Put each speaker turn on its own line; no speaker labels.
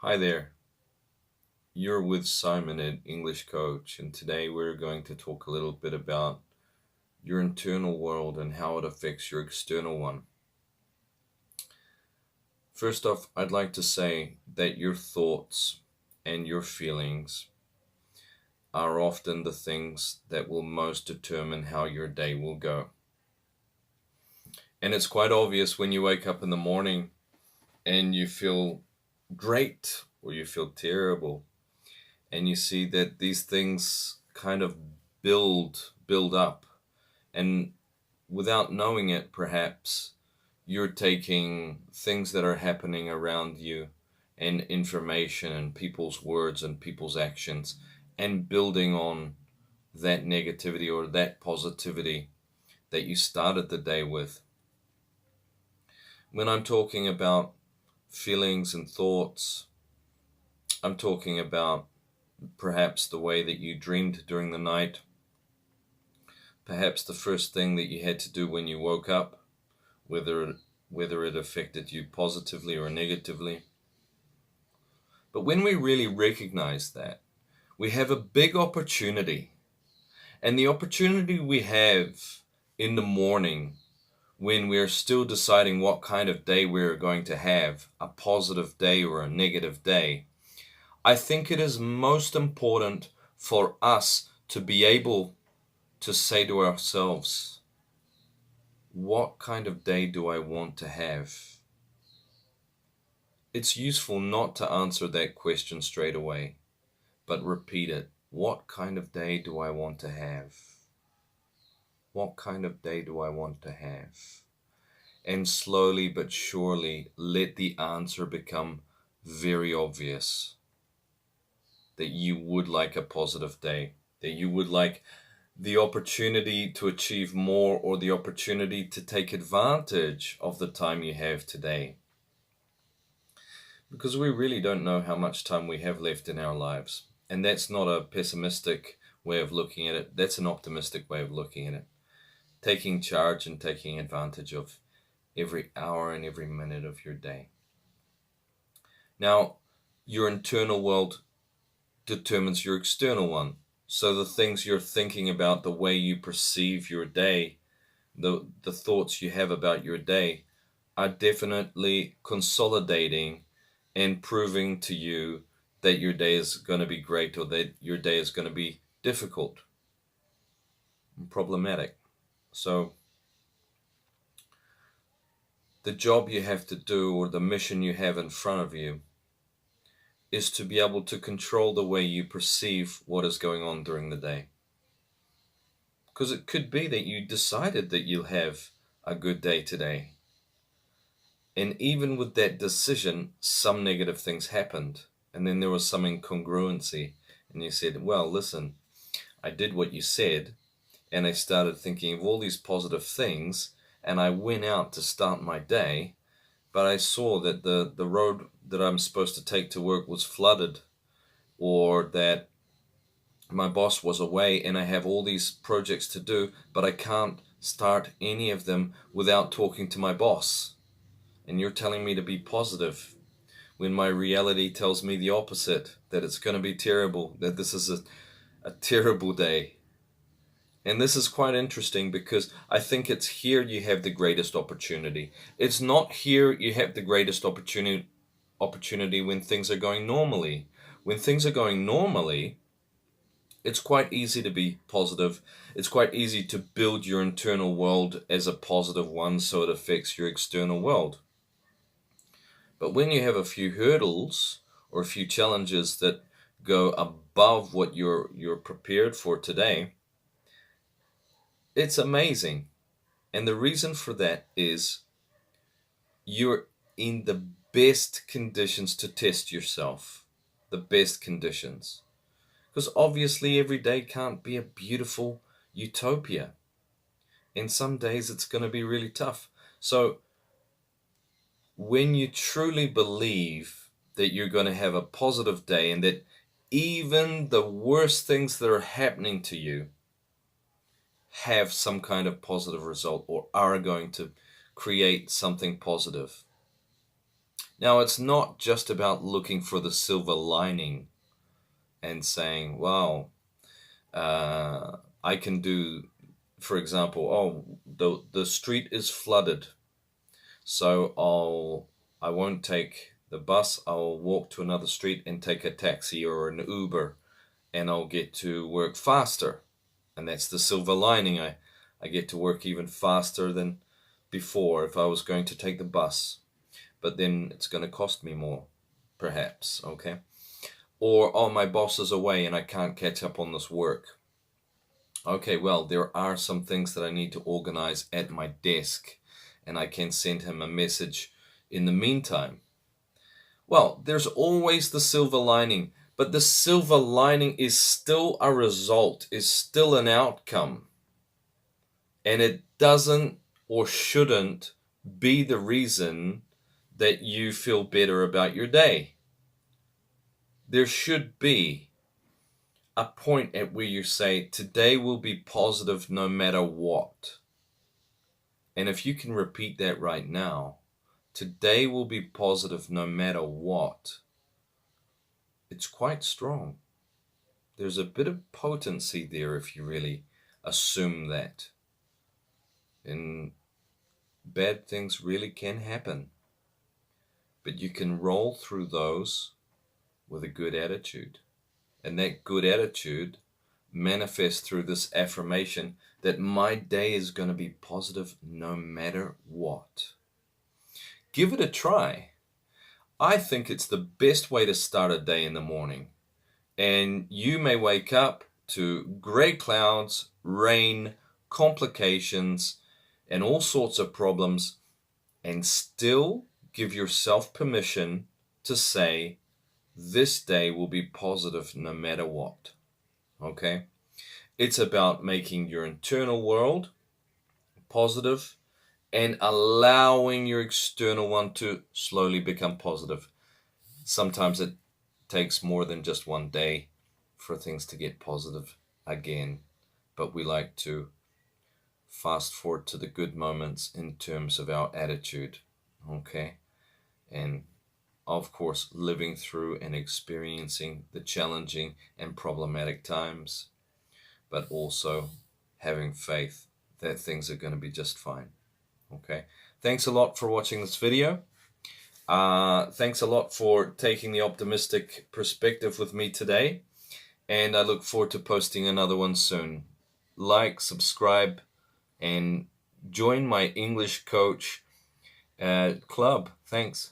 Hi there, you're with Simon at English Coach, and today we're going to talk a little bit about your internal world and how it affects your external one. First off, I'd like to say that your thoughts and your feelings are often the things that will most determine how your day will go. And it's quite obvious when you wake up in the morning and you feel great or you feel terrible, and you see that these things kind of build up, and without knowing it, perhaps you're taking things that are happening around you and information and people's words and people's actions and building on that negativity or that positivity that you started the day with. When I'm talking about feelings and thoughts, I'm talking about perhaps the way that you dreamed during the night, perhaps the first thing that you had to do when you woke up, whether it affected you positively or negatively. But when we really recognize that, we have a big opportunity. And the opportunity we have in the morning when we're still deciding what kind of day we're going to have, a positive day or a negative day, I think it is most important for us to be able to say to ourselves, what kind of day do I want to have? It's useful not to answer that question straight away, but repeat it. What kind of day do I want to have? What kind of day do I want to have? And slowly but surely let the answer become very obvious that you would like a positive day, that you would like the opportunity to achieve more or the opportunity to take advantage of the time you have today. Because we really don't know how much time we have left in our lives. And that's not a pessimistic way of looking at it. That's an optimistic way of looking at it. Taking charge and taking advantage of every hour and every minute of your day. Now, your internal world determines your external one. So the things you're thinking about, the way you perceive your day, the thoughts you have about your day are definitely consolidating and proving to you that your day is going to be great or that your day is going to be difficult and problematic. So the job you have to do or the mission you have in front of you is to be able to control the way you perceive what is going on during the day. Because it could be that you decided that you'll have a good day today. And even with that decision, some negative things happened. And then there was some incongruency. And you said, well, listen, I did what you said. And I started thinking of all these positive things. And I went out to start my day. But I saw that the road that I'm supposed to take to work was flooded. Or that my boss was away and I have all these projects to do. But I can't start any of them without talking to my boss. And you're telling me to be positive when my reality tells me the opposite, that it's going to be terrible, that this is a terrible day. And this is quite interesting because I think it's here you have the greatest opportunity. It's not here you have the greatest opportunity when things are going normally. When things are going normally, it's quite easy to be positive. It's quite easy to build your internal world as a positive one so it affects your external world. But when you have a few hurdles or a few challenges that go above what you're prepared for today, it's amazing. And the reason for that is you're in the best conditions to test yourself. The best conditions. Because obviously every day can't be a beautiful utopia. And some days it's going to be really tough. So when you truly believe that you're going to have a positive day and that even the worst things that are happening to you have some kind of positive result or are going to create something positive, Now, it's not just about looking for the silver lining and saying, wow, I can do, for example, oh, the street is flooded, so I won't take the bus, I'll walk to another street and take a taxi or an Uber, and I'll get to work faster. And that's the silver lining. I get to work even faster than before if I was going to take the bus. But then it's going to cost me more, perhaps, okay? Or, oh, my boss is away and I can't catch up on this work. Okay, well, there are some things that I need to organize at my desk, and I can send him a message in the meantime. Well, there's always the silver lining, but the silver lining is still a result, is still an outcome. And it doesn't or shouldn't be the reason that you feel better about your day. There should be a point at where you say, today will be positive no matter what. And if you can repeat that right now, today will be positive no matter what, it's quite strong. There's a bit of potency there if you really assume that. And bad things really can happen. But you can roll through those with a good attitude. And that good attitude manifests through this affirmation that my day is going to be positive no matter what. Give it a try. I think it's the best way to start a day in the morning. And you may wake up to grey clouds, rain, complications, and all sorts of problems, and still give yourself permission to say, this day will be positive no matter what. Okay? It's about making your internal world positive and allowing your external one to slowly become positive. Sometimes it takes more than just one day for things to get positive again, but we like to fast forward to the good moments in terms of our attitude, okay? And of course, living through and experiencing the challenging and problematic times, but also having faith that things are going to be just fine. Okay. Thanks a lot for watching this video. Thanks a lot for taking the optimistic perspective with me today. And I look forward to posting another one soon. Like, subscribe, and join my English Coach club. Thanks.